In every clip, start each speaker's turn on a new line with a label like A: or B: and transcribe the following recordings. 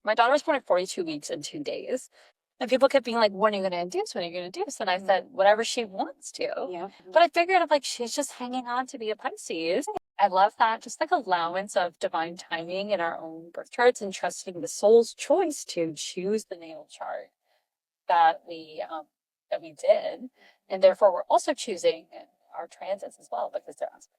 A: My daughter was born at 42 weeks and 2 days. And people kept being like, when are you going to induce? When are you going to induce? And I said, whatever she wants to.
B: Yeah.
A: But I figured I'm like, she's just hanging on to be a Pisces. I love that. Just like allowance of divine timing in our own birth charts and trusting the soul's choice to choose the natal chart that we did. And therefore we're also choosing our transits as well because they're aspect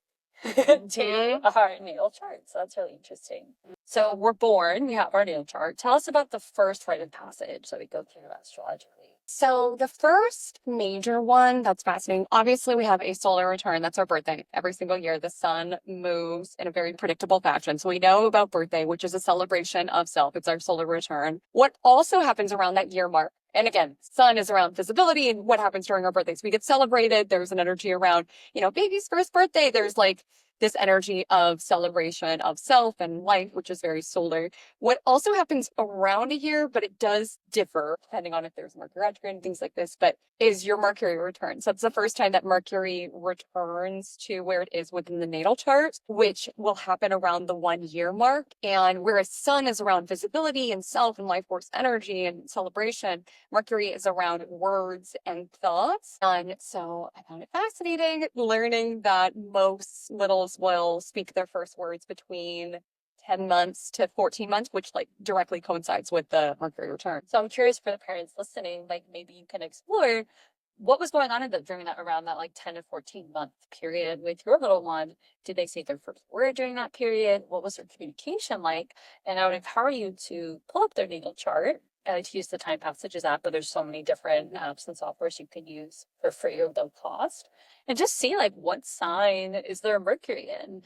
A: to our natal chart. So that's really interesting. So we're born, we have our natal chart. Tell us about the first rite of passage that we go through astrologically.
B: So the first major one that's fascinating, obviously we have a solar return. That's our birthday. Every single year, the sun moves in a very predictable fashion. So we know about birthday, which is a celebration of self. It's our solar return. What also happens around that year mark, and again, sun is around visibility and what happens during our birthdays. We get celebrated. There's an energy around, baby's first birthday. There's like this energy of celebration of self and life, which is very solar. What also happens around a year, but it does differ depending on if there's Mercury retrograde and things like this, but is your Mercury return. So that's the first time that Mercury returns to where it is within the natal chart, which will happen around the 1 year mark. And whereas sun is around visibility and self and life force energy and celebration, Mercury is around words and thoughts. And so I found it fascinating learning that most littles will speak their first words between 10 months to 14 months, which like directly coincides with the Mercury return.
A: So I'm curious for the parents listening, like maybe you can explore what was going on during that around that like 10 to 14 month period with your little one. Did they say their first word during that period? What was their communication like? And I would empower you to pull up their natal chart. I like to use the Time Passages app, but there's so many different apps and softwares you can use for free or without cost. And just see like what sign is their Mercury in.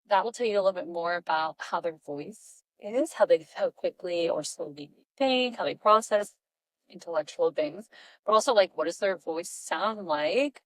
A: That will tell you a little bit more about how their voice is, how quickly or slowly they think, how they process intellectual things, but also like what does their voice sound like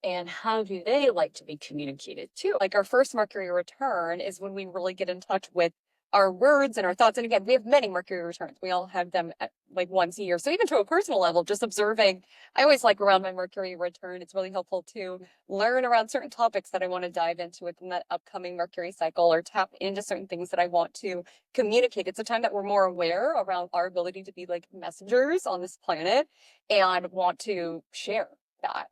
A: and how do they like to be communicated to?
B: Like our first Mercury return is when we really get in touch with our words and our thoughts. And again, we have many Mercury returns. We all have them at like once a year. So even to a personal level, just observing, I always like around my Mercury return, it's really helpful to learn around certain topics that I want to dive into within that upcoming Mercury cycle or tap into certain things that I want to communicate. It's a time that we're more aware around our ability to be like messengers on this planet and want to share that.